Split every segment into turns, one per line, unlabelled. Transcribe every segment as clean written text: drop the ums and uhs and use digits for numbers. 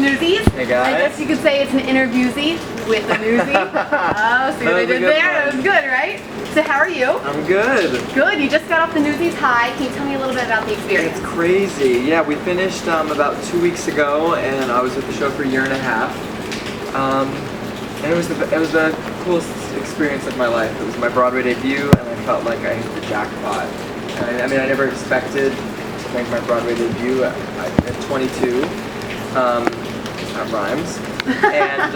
from Newsies.
Hey guys.
I guess you could say it's an interviewsy with a newsie. Oh, see what I did there? That was good, right? So how are you?
I'm good.
Good. You just got off the Newsies high. Can you tell me a little bit about the experience?
It's crazy. Yeah, we finished about 2 weeks ago, and I was with the show for a year and a half. And it was the coolest experience of my life. It was my Broadway debut, and I felt like I hit the jackpot. And I mean, I never expected to make my Broadway debut at 22. That rhymes. And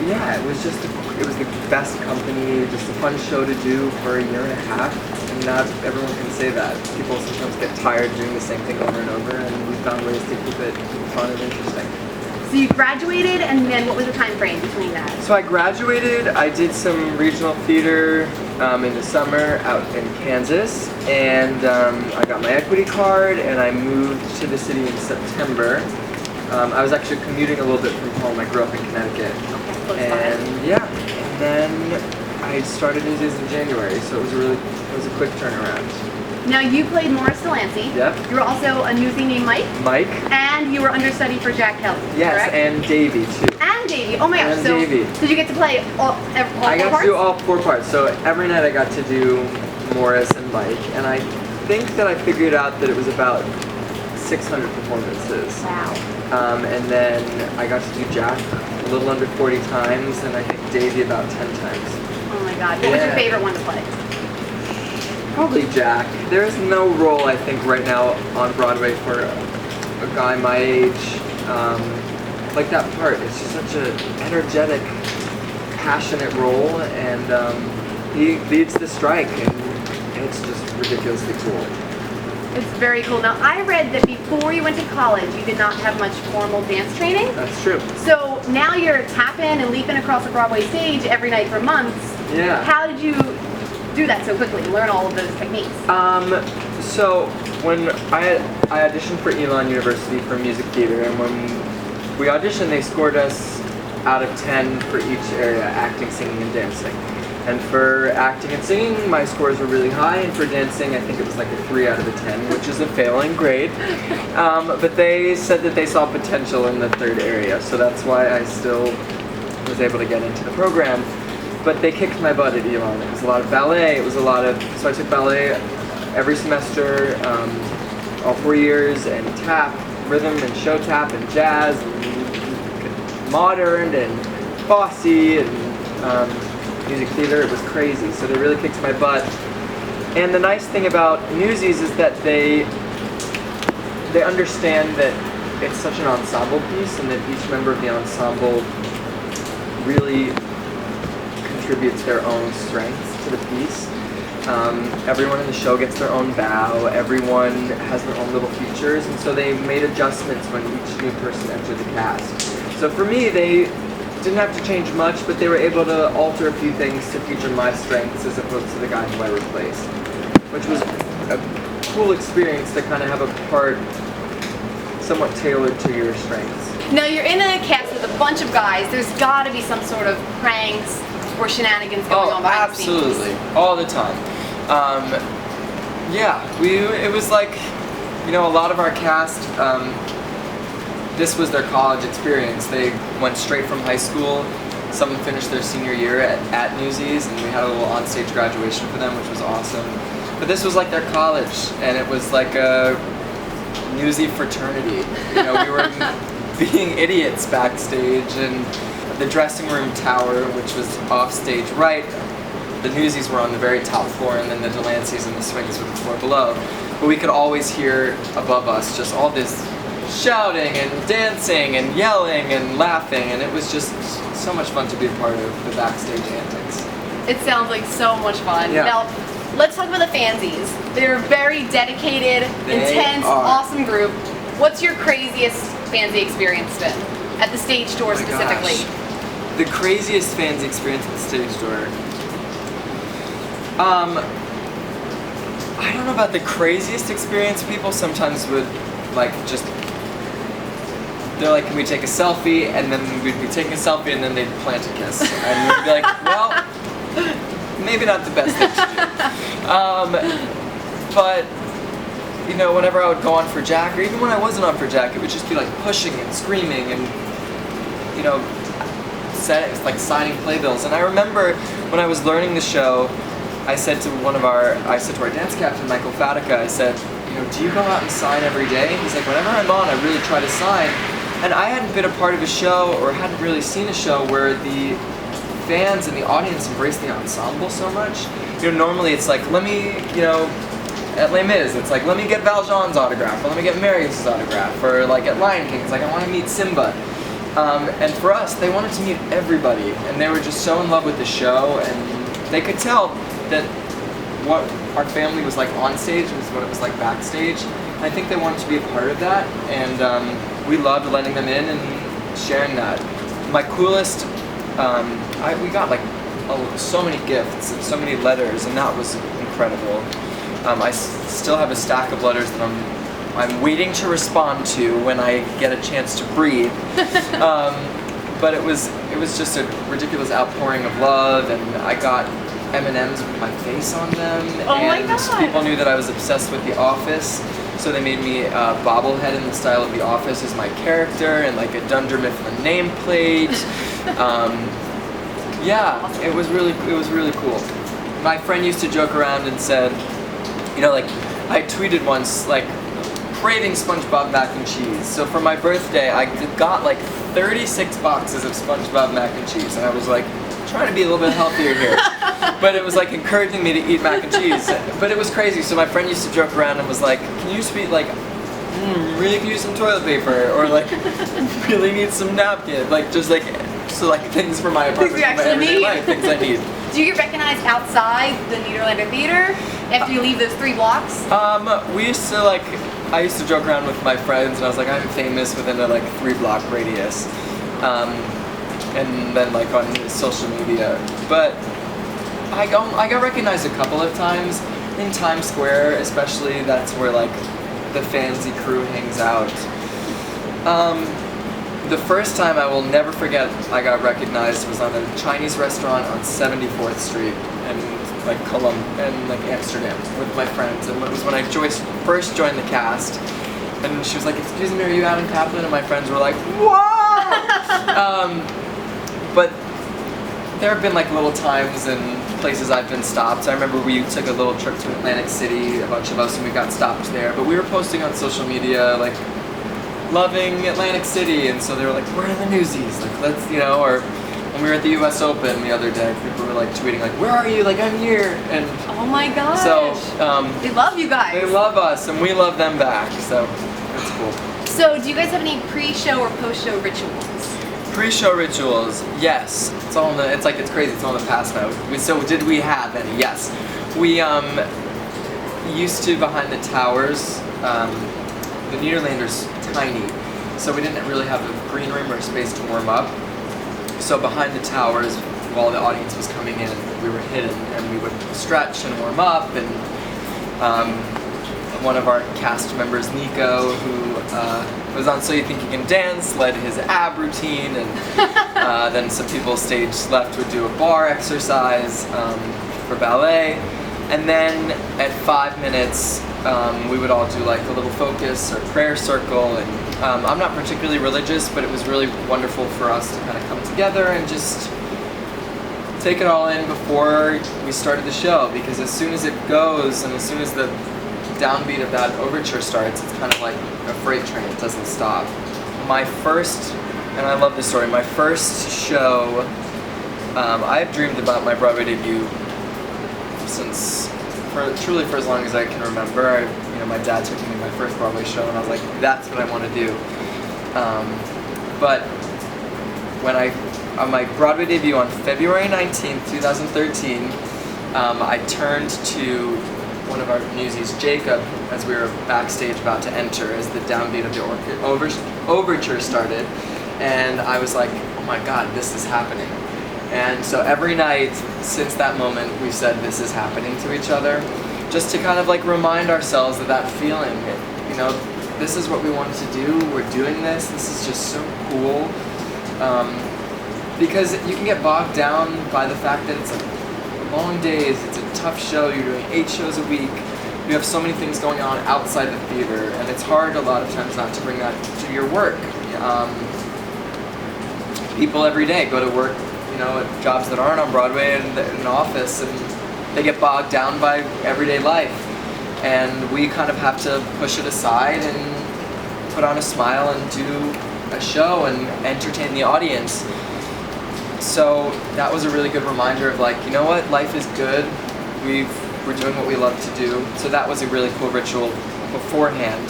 yeah, it was the best company, just a fun show to do for a year and a half. And not everyone can say that. People sometimes get tired doing the same thing over and over, and we found ways to keep it fun and interesting.
So you graduated, and then what was the time frame between that?
So I graduated, I did some regional theater in the summer out in Kansas, and I got my equity card, and I moved to the city in September. I was actually commuting a little bit from home. I grew up in Connecticut.
Okay,
and yeah, and then I started Newsies in January, so it was a quick turnaround.
Now you played Morris Delancey.
Yep.
You were also a newsie named Mike.
Mike.
And you were understudy for Jack Kelly.
Yes,
correct?
and Davey too.
And Davey. Oh my gosh.
And
So
Davey.
did you get to play all
I got
parts?
to do all 4 parts. So every night I got to do Morris and Mike, and I think that I figured out that it was about 600 performances.
Wow.
And then I got to do Jack a little under 40 times, and I think Davey about 10 times.
Oh my God. What was your favorite one to play?
Probably Jack. There is no role, I think, right now on Broadway for a guy my age like that part. It's just such an energetic, passionate role, and he leads the strike, and it's just ridiculously cool.
It's very cool. Now, I read that before you went to college, you did not have much formal dance training.
That's true.
So now you're tapping and leaping across a Broadway stage every night for months.
Yeah.
How did you do that so quickly, learn all of those techniques?
So when I auditioned for Elon University for music theater, and when we auditioned, they scored us out of 10 for each area: acting, singing, and dancing. And for acting and singing, my scores were really high, and for dancing, I think it was like a 3 out of a 10, which is a failing grade. But they said that they saw potential in the third area, so that's why I still was able to get into the program. But they kicked my butt at Elon. It was a lot of ballet. So I took ballet every semester, all 4 years, and tap, rhythm, and show tap, and jazz, and modern, and bossy, and music theater. It was crazy. So they really kicked my butt. And the nice thing about Newsies is that they understand that it's such an ensemble piece, and that each member of the ensemble really contributes their own strengths to the piece. Everyone in the show gets their own bow, everyone has their own little features, and so they made adjustments when each new person entered the cast. So for me, they didn't have to change much, but they were able to alter a few things to feature my strengths as opposed to the guy who I replaced, which was a cool experience to kind of have a part somewhat tailored to your strengths.
Now you're in a cast with a bunch of guys. There's got to be some sort of pranks or shenanigans going on behind the scenes.
Absolutely, all the time. Yeah, it was like, a lot of our cast, this was their college experience. They went straight from high school. Some finished their senior year at Newsies, and we had a little onstage graduation for them, which was awesome. But this was like their college, and it was like a Newsy fraternity. We were being idiots backstage, and the dressing room tower, which was off stage right. The Newsies were on the very top floor, and then the Delanceys and the Swings were the floor below. But we could always hear above us just all this shouting and dancing and yelling and laughing, and it was just so much fun to be a part of the backstage antics.
It sounds like so much fun.
Yeah.
Now, let's talk about the Fansies. They're a very dedicated, intense, awesome group. What's your craziest Fansy experience been? At the stage door specifically.
Gosh. The craziest Fansy experience at the stage door. I don't know about the craziest experience. People sometimes would they're like, can we take a selfie? And then we'd be taking a selfie, and then they'd plant a kiss. And we'd be like, well, maybe not the best thing to do. But you know, whenever I would go on for Jack, or even when I wasn't on for Jack, it would just be like pushing and screaming and, you know, like signing playbills. And I remember when I was learning the show, I said to our dance captain, Michael Fatica, I said, you know, do you go out and sign every day? He's like, whenever I'm on, I really try to sign. And I hadn't been a part of a show, or hadn't really seen a show where the fans and the audience embrace the ensemble so much. You know, normally it's like, let me, you know, at Les Mis, it's like, let me get Valjean's autograph, or let me get Marius's autograph, or like at Lion King, it's like, I want to meet Simba. And for us, they wanted to meet everybody, and they were just so in love with the show, and they could tell that what our family was like on stage was what it was like backstage. And I think they wanted to be a part of that, and we loved letting them in and sharing that. My coolest, we got like so many gifts and so many letters, and that was incredible. I still have a stack of letters that I'm waiting to respond to when I get a chance to breathe. But it was just a ridiculous outpouring of love, and I got M&Ms with my face on them.
Oh
and
my God.
People knew that I was obsessed with The Office, so they made me a bobblehead in the style of The Office as my character, and like a Dunder Mifflin nameplate. Yeah, it was really cool. My friend used to joke around and said, you know, like, I tweeted once, like, craving SpongeBob mac and cheese. So for my birthday, I got like 36 boxes of SpongeBob mac and cheese, and I was like, trying to be a little bit healthier here. But it was like encouraging me to eat mac and cheese. But it was crazy. So my friend used to joke around and was like, can you speak like, really could use some toilet paper, or like, really need some napkin, like just like, so like things for my apartment,
Things you
for my
actually
everyday
need.
life, things I need.
Do you get recognized outside the Nederlander Theater after you leave those 3 blocks?
We used to like, I used to joke around with my friends, and I was like, I'm famous within a like 3-block radius. And then like on social media. But I got recognized a couple of times in Times Square, especially. That's where like the Fancy crew hangs out. The first time I will never forget I got recognized was on a Chinese restaurant on 74th Street and like Amsterdam with my friends, and it was when I first joined the cast. And she was like, excuse me, are you out in Kaplan? And my friends were like, whoa! But there have been like little times and places I've been stopped. I remember we took a little trip to Atlantic City, a bunch of us, and we got stopped there. But we were posting on social media, like, loving Atlantic City, and so they were like, we're in the Newsies, like, let's, you know, or when we were at the US Open the other day, people were like tweeting like, where are you? Like, I'm here. And
oh my gosh.
so,
they love you guys.
they love us, and we love them back, so that's cool.
So do you guys have any pre-show or post-show rituals?
Pre-show rituals, yes. It's all in the, it's like, it's crazy, it's all in the past now. So did we have any? Yes. We used to, behind the towers, the Nederlander's tiny, so we didn't really have a green room or space to warm up. So behind the towers, while the audience was coming in, we were hidden, and we would stretch and warm up, and one of our cast members, Nico, who was on So You Think You Can Dance, led his ab routine, and then some people stage left would do a bar exercise for ballet. And then at 5 minutes, we would all do like a little focus or prayer circle. And I'm not particularly religious, but it was really wonderful for us to kind of come together and just take it all in before we started the show. Because as soon as it goes, and as soon as the downbeat of that overture starts, it's kind of like a freight train, it doesn't stop. My first, and I love this story, my first show, I've dreamed about my Broadway debut truly for as long as I can remember. My dad took me to my first Broadway show, and I was like, that's what I want to do. But when on my Broadway debut on February 19th, 2013, I turned to one of our Newsies, Jacob, as we were backstage about to enter, as the downbeat of the overture started, and I was like, oh my God, this is happening. And so every night since that moment, we've said this is happening to each other, just to kind of like remind ourselves of that feeling. This is what we wanted to do, we're doing this is just so cool. Because you can get bogged down by the fact that it's like long days, it's a tough show, you're doing 8 shows a week, you have so many things going on outside the theater, and it's hard a lot of times not to bring that to your work. People every day go to work, at jobs that aren't on Broadway in an office, and they get bogged down by everyday life. And we kind of have to push it aside and put on a smile and do a show and entertain the audience. So that was a really good reminder of like, you know what, life is good. We're doing what we love to do. So that was a really cool ritual beforehand.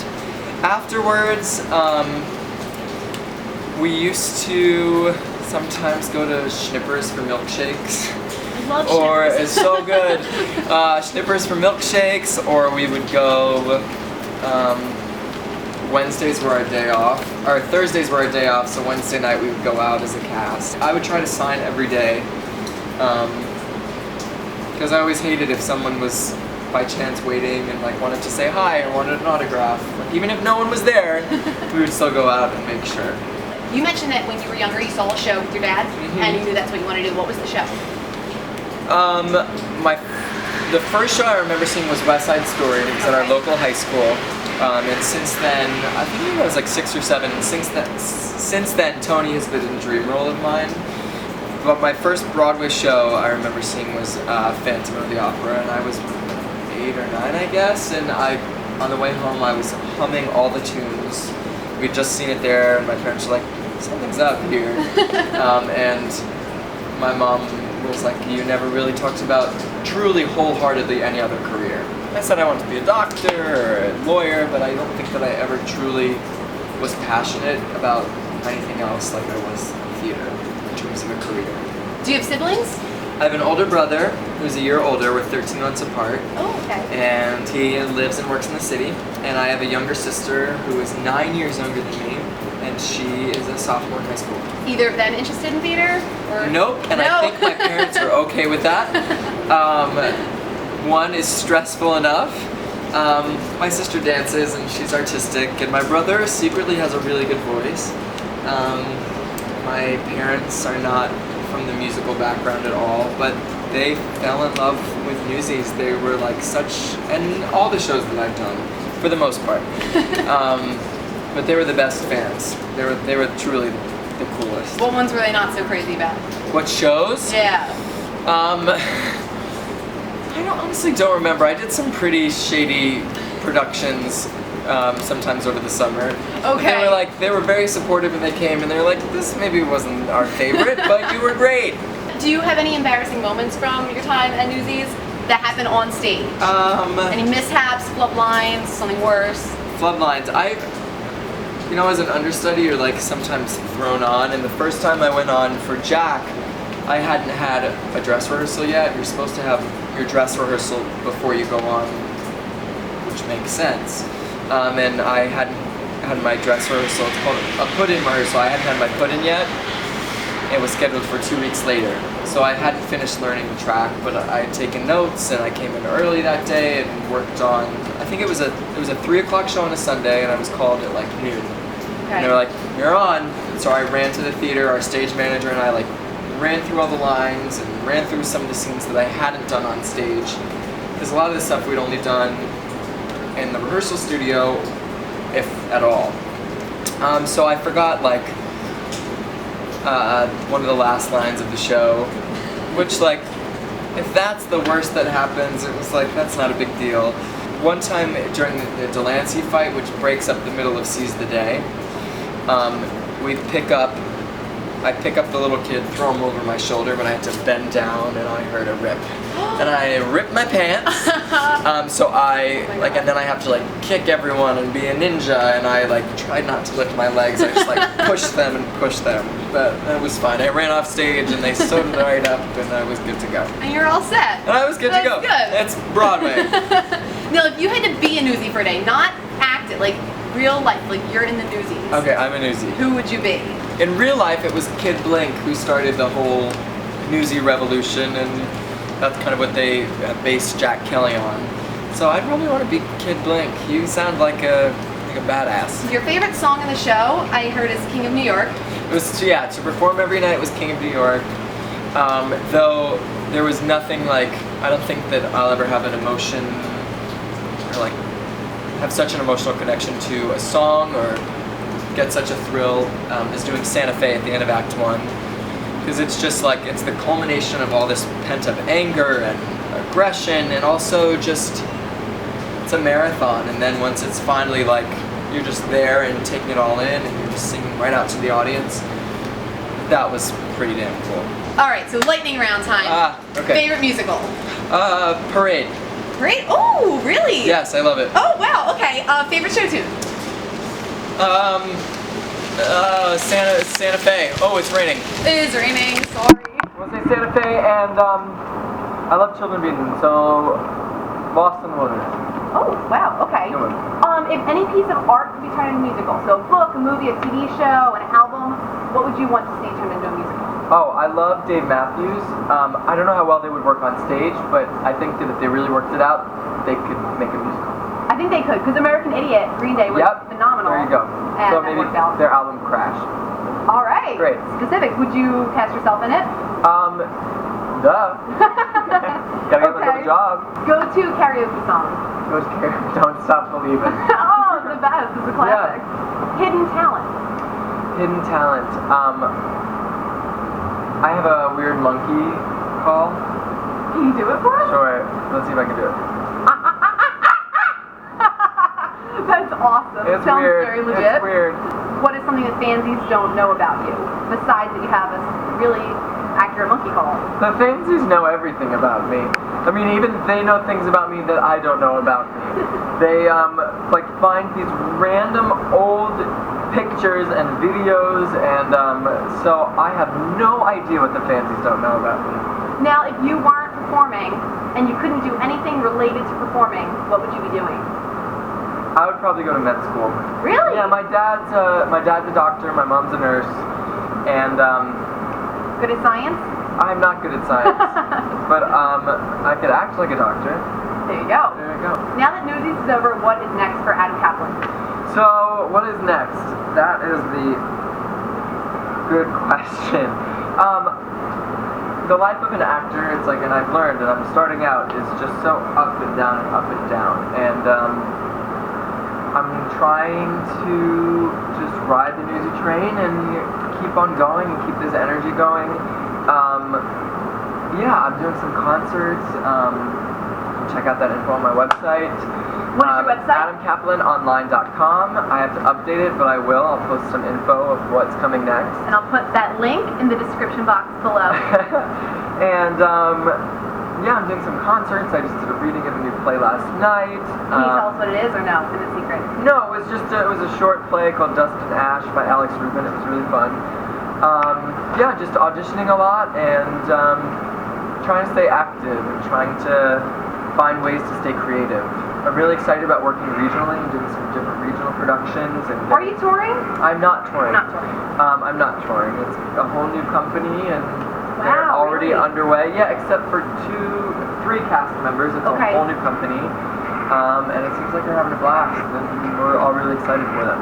Afterwards, we used to sometimes go to Schnippers for milkshakes.
Love
or
Schnippers.
it's so good. Schnippers for milkshakes, or we would go. Wednesdays were our day off, or Thursdays were our day off. So Wednesday night we would go out as a cast. I would try to sign every day, because I always hated if someone was by chance waiting and like wanted to say hi or wanted an autograph. Like, even if no one was there, we would still go out and make sure.
You mentioned that when you were younger, you saw a show with your dad, and you knew that's what you wanted to do. What was the show?
The first show I remember seeing was West Side Story. It was at our local high school, and since then, I think I was like 6 or 7. And since then, Tony has been a dream role of mine. But my first Broadway show I remember seeing was Phantom of the Opera, and I was 8 or 9, I guess. And on the way home, I was humming all the tunes. We'd just seen it there, and my parents were like, "Something's up here," and my mom was like, "You never really talked about truly wholeheartedly any other career." I said I wanted to be a doctor or a lawyer, but I don't think that I ever truly was passionate about anything else like I was theater in terms of a career.
Do you have siblings?
I have an older brother who's a year older. We're 13 months apart.
Oh, okay.
And he lives and works in the city. And I have a younger sister who is 9 years younger than me, and she is a sophomore in high school.
Either of them interested in theater? Or?
Nope, and
No.
I think my parents are okay with that. One is stressful enough. My sister dances and she's artistic, and my brother secretly has a really good voice. My parents are not from the musical background at all, but they fell in love with Newsies. They were like and all the shows that I've done, for the most part. But they were the best fans. They were truly the coolest.
What ones were they not so crazy about?
What shows?
Yeah.
I honestly don't remember. I did some pretty shady productions sometimes over the summer.
Okay.
They were very supportive when they came, and they were like, "This maybe wasn't our favorite, but you were great."
Do you have any embarrassing moments from your time at Newsies that happen on stage? Any mishaps, flub lines, something worse?
Flub lines. As an understudy, you're like sometimes thrown on, and the first time I went on for Jack, I hadn't had a dress rehearsal yet. You're supposed to have your dress rehearsal before you go on, which makes sense. And I hadn't had my dress rehearsal. It's called a put-in rehearsal. I hadn't had my put-in yet. It was scheduled for 2 weeks later. So I hadn't finished learning the track, but I had taken notes, and I came in early that day and worked on, I think it was a 3 o'clock show on a Sunday, and I was called at like noon.
Okay.
And they were like, "You're on." So I ran to the theater, our stage manager and I ran through all the lines and ran through some of the scenes that I hadn't done on stage. Because a lot of the stuff we'd only done in the rehearsal studio, if at all. So I forgot one of the last lines of the show, which if that's the worst that happens, it was that's not a big deal. One time during the Delancey fight, which breaks up the middle of Seize the Day, I pick up the little kid, throw him over my shoulder, but I had to bend down, and I heard a rip. And I ripped my pants. So and then I have to kick everyone and be a ninja, and I tried not to lift my legs. I just pushed them and pushed them. But it was fine. I ran off stage, and they sewed it right up, and I was good to go.
And you're all set.
And I was good to go.
Good.
It's Broadway.
Now, if you had to be a Newsie for a day, not act it, real life, you're in the Newsies.
Okay, I'm a Newsie.
Who would you be?
In real life, it was Kid Blink who started the whole Newsie revolution, and that's kind of what they based Jack Kelly on. So I'd probably want to be Kid Blink. You sound like a badass.
Your favorite song in the show, I heard, is King of New York.
It was to perform every night was King of New York. Though there was nothing I don't think that I'll ever have an emotion or to like have such an emotional connection to a song or get such a thrill is doing Santa Fe at the end of Act 1. Because it's just like, it's the culmination of all this pent-up anger and aggression, and also just, it's a marathon, and then once it's finally like, you're just there and taking it all in, and you're just singing right out to the audience, that was pretty damn cool.
Alright, so lightning round time.
Okay.
Favorite musical?
Parade.
Parade? Oh, really?
Yes, I love it.
Oh, wow, okay. Favorite show tune?
Santa Fe. Oh, it's raining.
It is raining, sorry.
We'll say Santa Fe, and I love Children Beaten, so Lost in the Wilderness.
Oh, wow, okay. If any piece of art could be turned into a musical, so a book, a movie, a TV show, an album, what would you want to see turned into a musical?
Oh, I love Dave Matthews. I don't know how well they would work on stage, but I think that if they really worked it out, they could make a musical.
I think they could, because American Idiot, Green Day, was phenomenal.
There you go.
And
so maybe their album Crash.
All right.
Great.
Specific. Would you cast yourself in it?
Duh. Gotta get myself a job.
Go-to karaoke song.
Go to karaoke. Don't Stop Believing.
Oh, the best. It's a classic.
Yeah.
Hidden talent.
Hidden talent. I have a weird monkey call.
Can you do it for us?
Sure. Let's see if I can do it.
That's awesome.
It's
Sounds
weird.
very legit.
It's weird.
What is something that fansies don't know about you, besides that you have a really accurate monkey call?
The fansies know everything about me. I mean, even they know things about me that I don't know about me. They like find these random old pictures and videos, and so I have no idea what the fansies don't know about me.
Now, if you weren't performing and you couldn't do anything related to performing, what would you be doing?
I would probably go to med school.
Really?
Yeah, my dad's a doctor, my mom's a nurse, and
Good at science?
I'm not good at science, but I could act like a doctor.
There you go.
There you go.
Now that Newsies is over, what is next for Adam Kaplan?
So, what is next? That is the good question. The life of an actor, it's like, and I've learned, and I'm starting out, is just so up and down and up and down, and I'm trying to just ride the Newsy train and keep on going and keep this energy going. Yeah, I'm doing some concerts. Check out that info on my website.
What is your website?
AdamKaplanOnline.com. I have to update it, but I will. I'll post some info of what's coming next.
And I'll put that link in the description box below.
And yeah, I'm doing some concerts. I just did a reading of a new play last night.
Can you tell us what it is, or no? Is it secret?
No, it was just it was a short play called Dust and Ash by Alex Rubin. It was really fun. Yeah, just auditioning a lot and trying to stay active and trying to find ways to stay creative. I'm really excited about working regionally and doing some different regional productions. And
are you touring?
I'm not touring.
Not touring.
I'm not touring. It's a whole new company, and they're
wow,
already
really?
underway. Yeah, except for 3 cast members. It's a whole new company, and it seems like they're having a blast, and we're all really excited for them.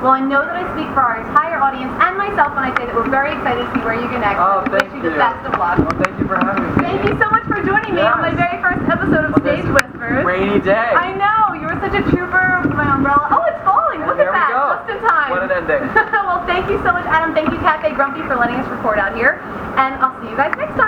Well, I know that I speak for our entire audience and myself when I say that we're very excited to see where you go next.
Oh,
thank you. Wish you the best of luck.
Well, thank you for having me.
Thank you so much for joining me on my very first episode of Stage Whispers.
Rainy day.
I know, you were such a trooper with my umbrella. Oh, it's falling. Look at that. Just in time.
What an ending.
Well, thank you so much, Adam. Thank you, Café Grumpy, for letting us record out here. And I'll see you guys next time.